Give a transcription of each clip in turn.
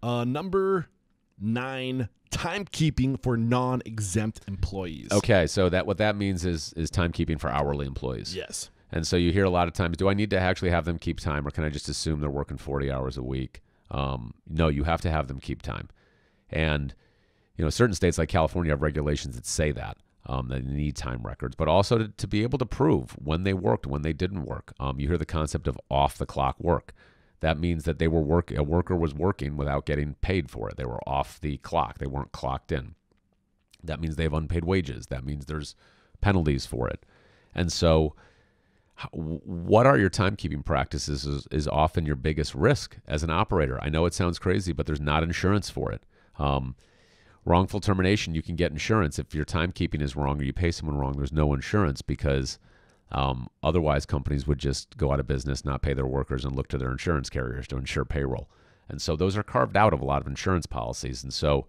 Number 9, timekeeping for non-exempt employees. Okay, so what that means is timekeeping for hourly employees. Yes. And so you hear a lot of times, do I need to actually have them keep time, or can I just assume they're working 40 hours a week? No, you have to have them keep time. And, certain states like California have regulations that say that they need time records, but also to be able to prove when they worked, when they didn't work. You hear the concept of off-the-clock work. That means that a worker was working without getting paid for it. They were off the clock. They weren't clocked in. That means they have unpaid wages. That means there's penalties for it. And so what are your timekeeping practices is often your biggest risk as an operator. I know it sounds crazy, but there's not insurance for it. Wrongful termination, you can get insurance. If your timekeeping is wrong or you pay someone wrong, there's no insurance because otherwise companies would just go out of business, not pay their workers, and look to their insurance carriers to insure payroll. And so those are carved out of a lot of insurance policies. And so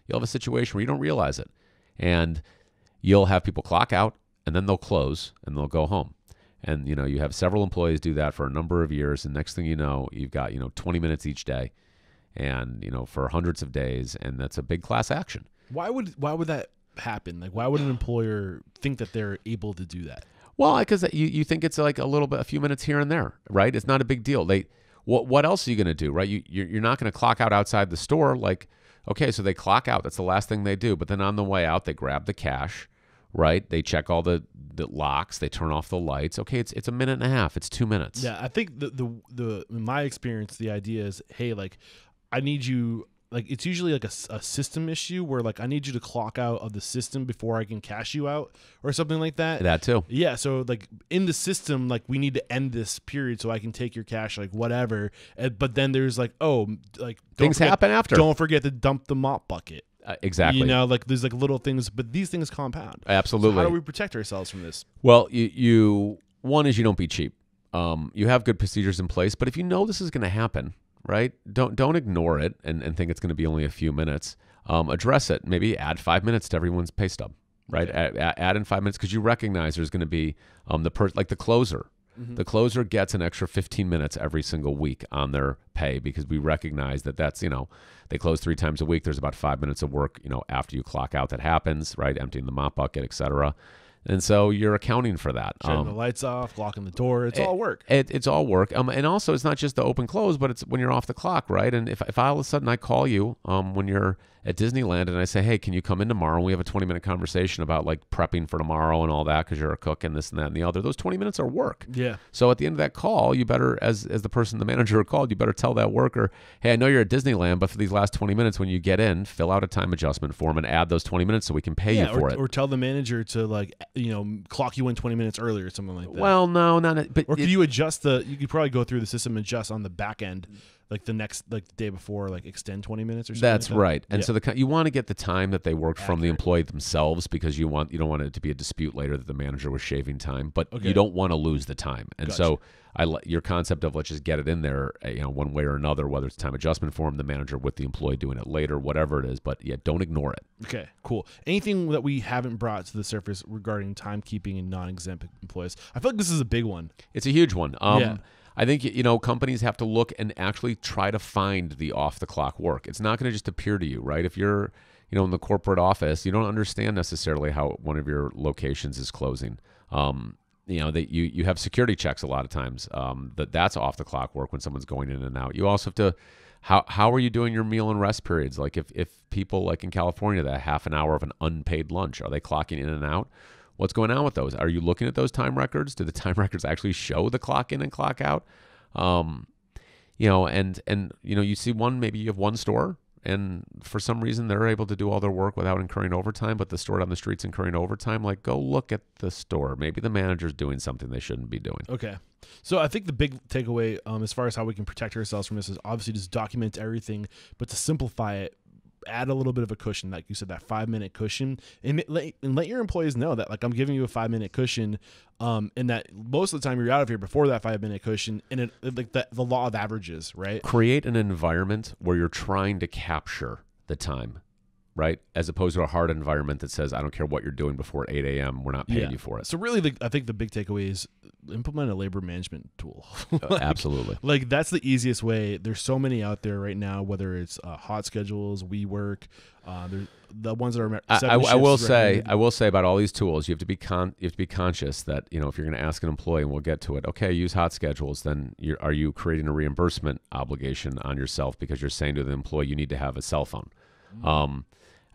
you'll have a situation where you don't realize it. And you'll have people clock out, and then they'll close, and they'll go home. And, you have several employees do that for a number of years. And next thing you know, you've got, 20 minutes each day and, for hundreds of days. And that's a big class action. Why would that happen? Like, why would an employer think that they're able to do that? Well, because you think it's like a few minutes here and there, right? It's not a big deal. What else are you going to do, right? You're not going to clock out outside the store. Like, okay, so they clock out. That's the last thing they do. But then on the way out, they grab the cash, right? They check all the locks. They turn off the lights. Okay, it's a minute and a half. It's 2 minutes. Yeah, I think the in my experience, the idea is, hey, like, I need you. Like, it's usually like a system issue where, like, I need you to clock out of the system before I can cash you out or something like that. That too. Yeah. So, like, in the system, like, we need to end this period so I can take your cash, like, whatever. But then there's like, things happen after. Don't forget to dump the mop bucket. Exactly. Like, there's like little things, but these things compound. Absolutely. So how do we protect ourselves from this? Well, one is you don't be cheap. You have good procedures in place, but if you know this is going to happen, right? Don't ignore it and think it's going to be only a few minutes. Address it. Maybe add 5 minutes to everyone's pay stub, right? Okay. Add in 5 minutes because you recognize there's going to be like the closer. Mm-hmm. The closer gets an extra 15 minutes every single week on their pay because we recognize that's, they close 3 times a week. There's about 5 minutes of work, after you clock out that happens, right? Emptying the mop bucket, et cetera. And so you're accounting for that. Shutting the lights off, locking the door. It's all work. It's all work. And also it's not just the open close, but it's when you're off the clock, right? And if all of a sudden I call you when you're at Disneyland and I say, hey, can you come in tomorrow? And we have a 20-minute conversation about like prepping for tomorrow and all that because you're a cook and this and that and the other. Those 20 minutes are work. Yeah. So at the end of that call, you better, as the person, the manager who called, you better tell that worker, hey, I know you're at Disneyland, but for these last 20 minutes when you get in, fill out a time adjustment form and add those 20 minutes so we can pay you for it. Or tell the manager to clock you in 20 minutes earlier or something like that. Well, no, not. But or could you adjust you could probably go through the system and adjust on the back end, like the day before, like extend 20 minutes or something. That's like that. right. And so you want to get the time that they worked Accurate. from the employee themselves because you don't want it to be a dispute later that the manager was shaving time, but you don't want to lose the time. And Gotcha. so your concept of let's just get it in there, one way or another, whether it's time adjustment form, the manager with the employee doing it later, whatever it is, but don't ignore it. Okay, cool. Anything that we haven't brought to the surface regarding timekeeping and non-exempt employees? I feel like this is a big one. It's a huge one. Yeah. I think, companies have to look and actually try to find the off-the-clock work. It's not going to just appear to you, right? If you're, in the corporate office, you don't understand necessarily how one of your locations is closing. That you have security checks a lot of times. That's off-the-clock work when someone's going in and out. You also have to, how are you doing your meal and rest periods? Like if people, like in California, that half an hour of an unpaid lunch, are they clocking in and out? What's going on with those? Are you looking at those time records? Do the time records actually show the clock in and clock out? You see maybe you have one store and for some reason they're able to do all their work without incurring overtime, but the store down the street's incurring overtime. Like, go look at the store. Maybe the manager's doing something they shouldn't be doing. Okay. So I think the big takeaway as far as how we can protect ourselves from this is obviously just document everything, but to simplify it, add a little bit of a cushion, like you said, that 5-minute cushion, and let your employees know that, like, I'm giving you a 5-minute cushion, and that most of the time you're out of here before that 5-minute cushion, and the law of averages, right? Create an environment where you're trying to capture the time, right? As opposed to a hard environment that says, I don't care what you're doing before 8 a.m., we're not paying you for it. So really, I think the big takeaway is implement a labor management tool. Absolutely. Like that's the easiest way. There's so many out there right now, whether it's Hot Schedules, WeWork, there's the ones that are. I will say about all these tools, you have to be conscious that if you're going to ask an employee, and we'll get to it. Okay, use Hot Schedules. Then are you creating a reimbursement obligation on yourself because you're saying to the employee you need to have a cell phone?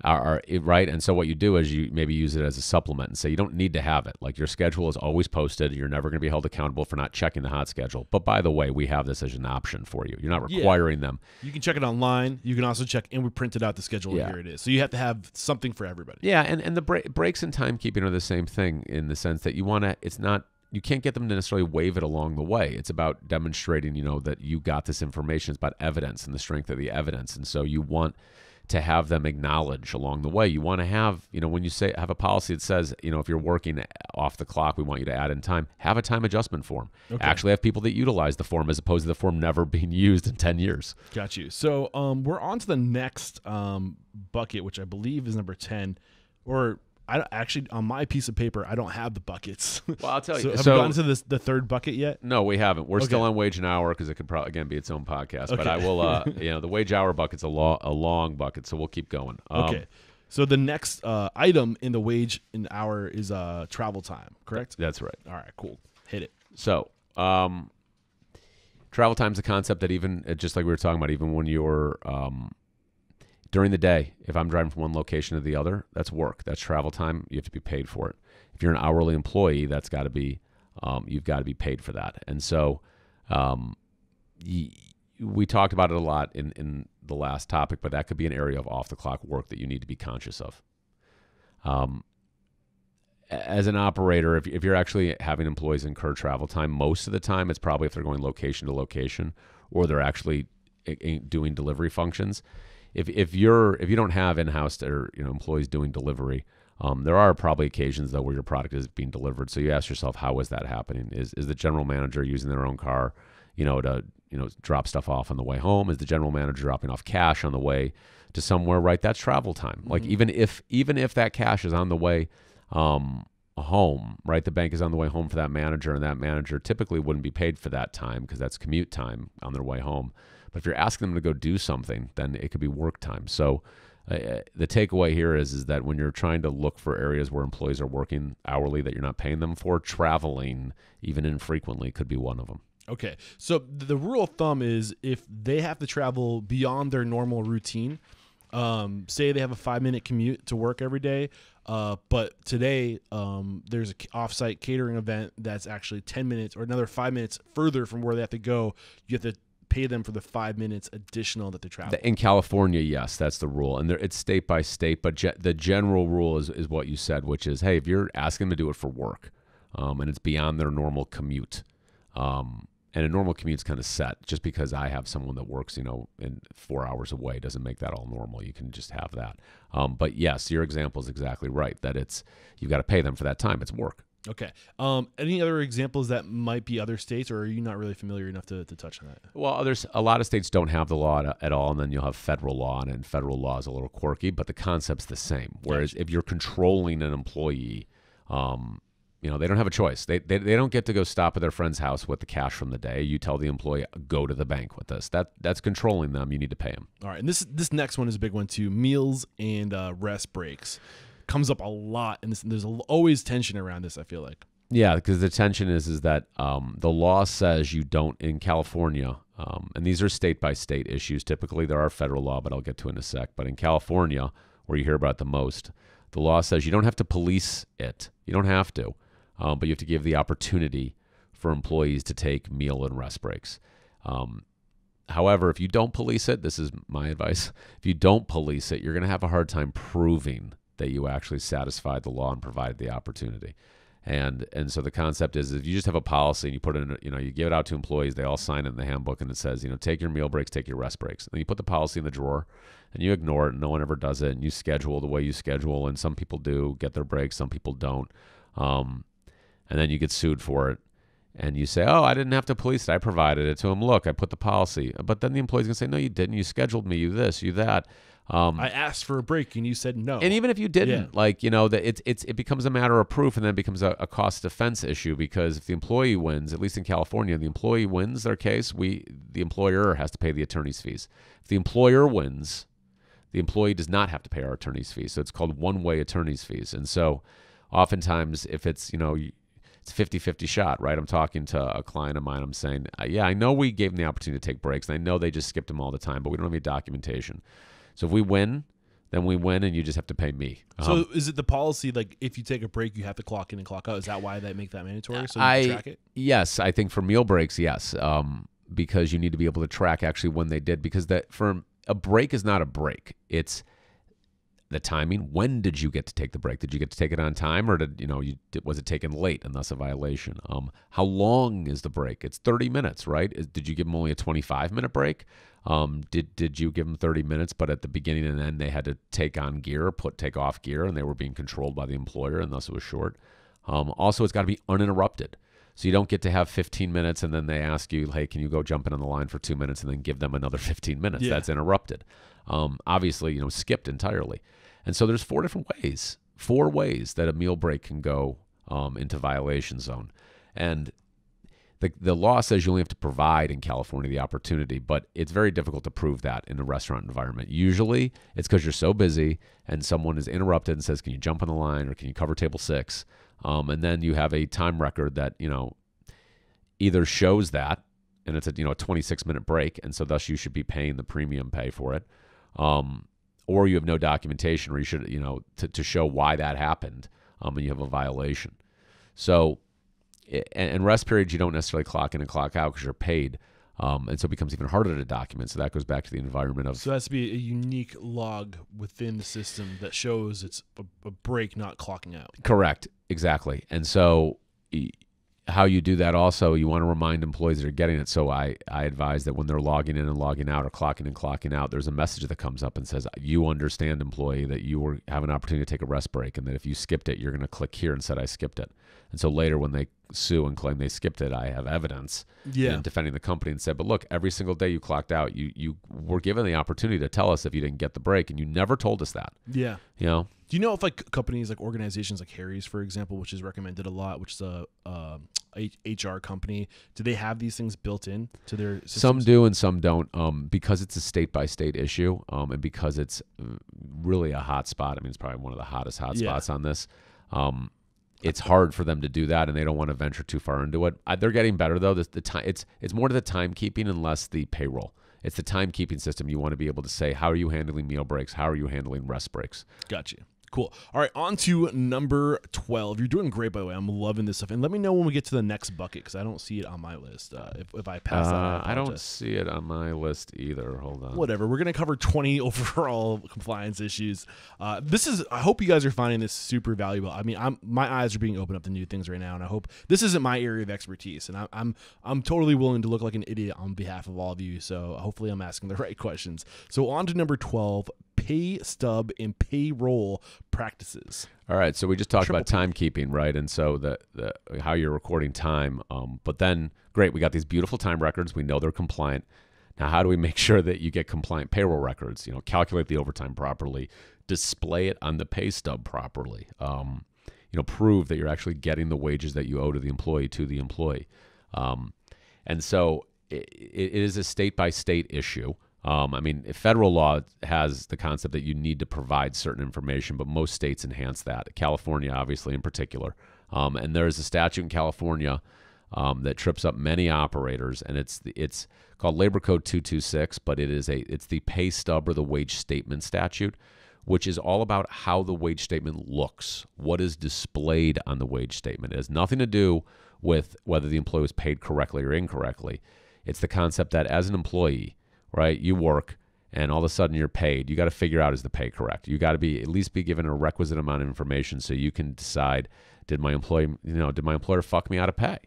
Right? And so what you do is you maybe use it as a supplement and say you don't need to have it. Like your schedule is always posted. You're never going to be held accountable for not checking the Hot Schedule. But by the way, we have this as an option for you. You're not requiring them. You can check it online. You can also check, and we printed out the schedule, and here it is. So you have to have something for everybody. Yeah, and the breaks in timekeeping are the same thing in the sense that you can't get them to necessarily waive it along the way. It's about demonstrating, that you got this information. It's about evidence and the strength of the evidence. And so you want to have them acknowledge along the way. You want to have, when you say have a policy that says, if you're working off the clock, we want you to add in time, have a time adjustment form. Okay. Actually have people that utilize the form as opposed to the form never being used in 10 years. Got you. So we're on to the next bucket, which I believe is number 10, or I actually on my piece of paper I don't have the buckets. Well, I'll tell you. So have we gotten to the third bucket yet? No, we haven't. We're still on wage and hour because it could probably again be its own podcast. Okay. But I will. The wage hour bucket's a long bucket, so we'll keep going. Okay. So the next item in the wage and hour is travel time. Correct? That's right. All right. Cool. Hit it. So travel time is a concept that even just like we were talking about, even when you're during the day, if I'm driving from one location to the other, that's work. That's travel time. You have to be paid for it. If you're an hourly employee, that's got to be, you've got to be paid for that. And so we talked about it a lot in the last topic, but that could be an area of off-the-clock work that you need to be conscious of. As an operator, if you're actually having employees incur travel time, most of the time it's probably if they're going location to location or they're actually doing delivery functions. If you don't have in-house or employees doing delivery, there are probably occasions though where your product is being delivered. So you ask yourself, how is that happening? Is the general manager using their own car, to drop stuff off on the way home? Is the general manager dropping off cash on the way to somewhere? Right, that's travel time. Like even if that cash is on the way home, right, the bank is on the way home for that manager, and that manager typically wouldn't be paid for that time because that's commute time on their way home. But if you're asking them to go do something, then it could be work time. So the takeaway here is that when you're trying to look for areas where employees are working hourly that you're not paying them for, traveling, even infrequently, could be one of them. Okay. So the rule of thumb is if they have to travel beyond their normal routine, say they have a 5-minute commute to work every day, but today there's an offsite catering event that's actually 10 minutes or another 5 minutes further from where they have to go, you have to pay them for the 5 minutes additional that they travel. In California, yes, that's the rule. And it's state by state, but the general rule is what you said, which is, hey, if you're asking them to do it for work and it's beyond their normal commute, and a normal commute's kind of set, just because I have someone that works, in 4 hours away doesn't make that all normal. You can just have that. But yes, your example is exactly right, that you've got to pay them for that time. It's work. Okay. Any other examples that might be other states, or are you not really familiar enough to touch on that? Well, there's a lot of states don't have the law at all, and then you'll have federal law, and federal law is a little quirky, but the concept's the same. Whereas if you're controlling an employee, they don't have a choice. They don't get to go stop at their friend's house with the cash from the day. You tell the employee, go to the bank with this. That's controlling them. You need to pay them. All right, and this next one is a big one too. Meals and rest breaks. Comes up a lot, and there's always tension around this, I feel like. Yeah, because the tension is that the law says you don't, in California, and these are state-by-state issues. Typically, there are federal law, but I'll get to in a sec. But in California, where you hear about it the most, the law says you don't have to police it. You don't have to, but you have to give the opportunity for employees to take meal and rest breaks. However, if you don't police it, this is my advice, if you don't police it, you're going to have a hard time proving that you actually satisfied the law and provided the opportunity. And so the concept is if you just have a policy and you put it in, you give it out to employees, they all sign it in the handbook and it says, take your meal breaks, take your rest breaks. And you put the policy in the drawer and you ignore it and no one ever does it. And you schedule the way you schedule. And some people do get their breaks, some people don't. And then you get sued for it. And you say, oh, I didn't have to police it. I provided it to him. Look, I put the policy. But then the employee's going to say, no, you didn't. You scheduled me, you this, you that. I asked for a break and you said no. And even if you didn't, Yeah. like, it becomes a matter of proof, and then it becomes a cost defense issue, because if the employee wins, at least in California, the employee wins their case, the employer has to pay the attorney's fees. If the employer wins, the employee does not have to pay our attorney's fees. So it's called one-way attorney's fees. And so oftentimes if it's, it's 50-50 shot, right? I'm talking to a client of mine. I'm saying, yeah, I know we gave them the opportunity to take breaks, and I know they just skipped them all the time, but we don't have any documentation. So if we win, then we win, and you just have to pay me. So is it the policy, like, if you take a break, you have to clock in and clock out? Is that why they make that mandatory, so you can track it? Yes, I think for meal breaks, yes, because you need to be able to track actually when they did, because for a break is not a break. It's the timing. When did you get to take the break? Did you get to take it on time, or was it taken late and thus a violation? How long is the break? It's 30 minutes, right? Did you give them only a 25-minute break? Did you give them 30 minutes, but at the beginning and end they had to take on gear, take off gear, and they were being controlled by the employer, and thus it was short? Also, it's got to be uninterrupted. So you don't get to have 15 minutes and then they ask you, hey, can you go jump in on the line for 2 minutes, and then give them another 15 minutes? Yeah. That's interrupted. Obviously, skipped entirely. And so there's four ways that a meal break can go into violation zone. And the law says you only have to provide in California the opportunity, but it's very difficult to prove that in a restaurant environment. Usually it's because you're so busy and someone is interrupted and says, can you jump on the line, or can you cover table 6? And then you have a time record that, either shows that, and it's a 26-minute break, and so thus you should be paying the premium pay for it, or you have no documentation, or you should, to show why that happened, and you have a violation. So, and rest periods, you don't necessarily clock in and clock out because you're paid, and so it becomes even harder to document. So that goes back to the environment of. So it has to be a unique log within the system that shows it's a break, not clocking out. Correct, exactly. And so how you do that also, you want to remind employees that are getting it. So I advise that when they're logging in and logging out, or clocking in and clocking out, there's a message that comes up and says, you understand, employee, that you have an opportunity to take a rest break, and that if you skipped it, you're going to click here and said, I skipped it. And so later when they sue and claim they skipped it, I have evidence in defending the company and said, but look, every single day you clocked out, you were given the opportunity to tell us if you didn't get the break, and you never told us that. Yeah. Do you know if like companies, like organizations like Harry's, for example, which is recommended a lot, which is a HR company, do they have these things built in to their systems? Some do and some don't, because it's a state-by-state issue, and because it's really a hot spot. I mean, it's probably one of the hottest hotspots on this. It's hard for them to do that, and they don't want to venture too far into it. They're getting better, though. It's more to the timekeeping and less the payroll. It's the timekeeping system. You want to be able to say, how are you handling meal breaks? How are you handling rest breaks? Gotcha. Cool. All right, on to number 12. You're doing great, by the way. I'm loving this stuff. And let me know when we get to the next bucket, because I don't see it on my list. If I pass that, I don't see it on my list either. Hold on. Whatever. We're going to cover 20 overall compliance issues. I hope you guys are finding this super valuable. I mean, my eyes are being opened up to new things right now, and I hope this isn't my area of expertise. And I'm totally willing to look like an idiot on behalf of all of you. So hopefully I'm asking the right questions. So on to number 12. Pay stub and payroll practices. All right, so we just talked about timekeeping, right? And so the how you're recording time. But then, great, we got these beautiful time records. We know they're compliant. Now, how do we make sure that you get compliant payroll records? Calculate the overtime properly, display it on the pay stub properly. Prove that you're actually getting the wages that you owe to the employee. And so it is a state-by-state issue. I mean, federal law has the concept that you need to provide certain information, but most states enhance that. California, obviously, in particular. And there is a statute in California that trips up many operators, and it's called Labor Code 226, but it's the pay stub or the wage statement statute, which is all about how the wage statement looks, what is displayed on the wage statement. It has nothing to do with whether the employee was paid correctly or incorrectly. It's the concept that as an employee, right, you work, and all of a sudden you're paid. You got to figure out, is the pay correct? You got to at least be given a requisite amount of information so you can decide, did my employer fuck me out of pay?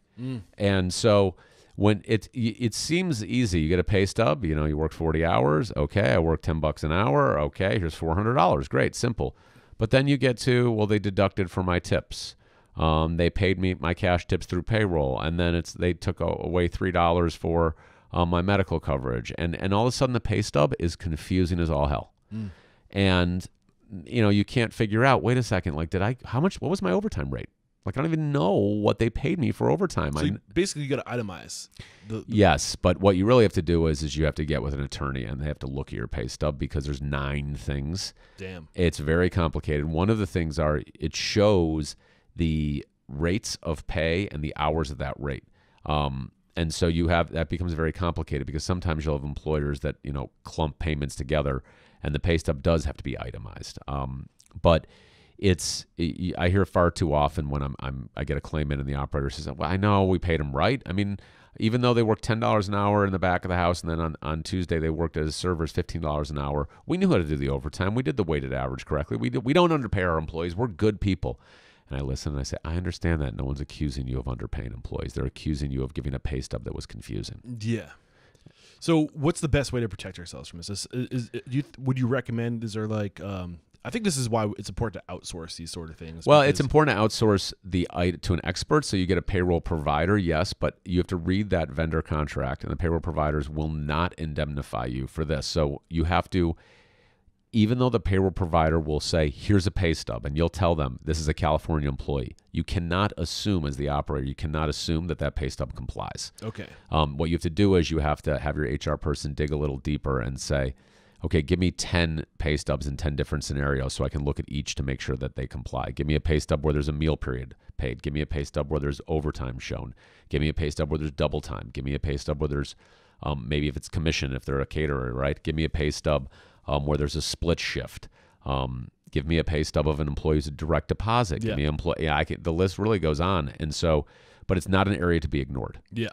And so when it seems easy, you get a pay stub, you work 40 hours. Okay, I work $10 an hour. Okay, here's $400. Great, simple. But then you get to, well, they deducted for my tips. They paid me my cash tips through payroll, and then they took away $3 for my medical coverage, and all of a sudden the pay stub is confusing as all hell. and you can't figure out, wait a second, like, what was my overtime rate? Like, I don't even know what they paid me for overtime. So basically, you got to itemize. Yes, but what you really have to do is you have to get with an attorney, and they have to look at your pay stub because there's 9 things. Damn. It's very complicated. One of the things it shows the rates of pay and the hours of that rate. And so that becomes very complicated because sometimes you'll have employers that, clump payments together, and the pay stub does have to be itemized. But I hear far too often when I get a claim in and the operator says, well, I know we paid them right. I mean, even though they worked $10 an hour in the back of the house, and then on Tuesday they worked as servers $15 an hour, we knew how to do the overtime. We did the weighted average correctly. We don't underpay our employees. We're good people. And I listen and I say, I understand that. No one's accusing you of underpaying employees. They're accusing you of giving a pay stub that was confusing. Yeah. So what's the best way to protect ourselves from this? Would you recommend, is there like, I think this is why it's important to outsource these sort of things. Well, it's important to outsource to an expert, so you get a payroll provider, yes, but you have to read that vendor contract, and the payroll providers will not indemnify you for this. So you have to, even though the payroll provider will say, here's a pay stub, and you'll tell them this is a California employee, you cannot assume as the operator, you cannot assume that pay stub complies. Okay. What you have to do is you have to have your HR person dig a little deeper and say, okay, give me 10 pay stubs in 10 different scenarios so I can look at each to make sure that they comply. Give me a pay stub where there's a meal period paid. Give me a pay stub where there's overtime shown. Give me a pay stub where there's double time. Give me a pay stub where there's maybe if it's commission, if they're a caterer, right? Give me a pay stub where there's a split shift. Give me a pay stub of an employee who's a direct deposit. Give me the list really goes on. And so, but it's not an area to be ignored. Yeah.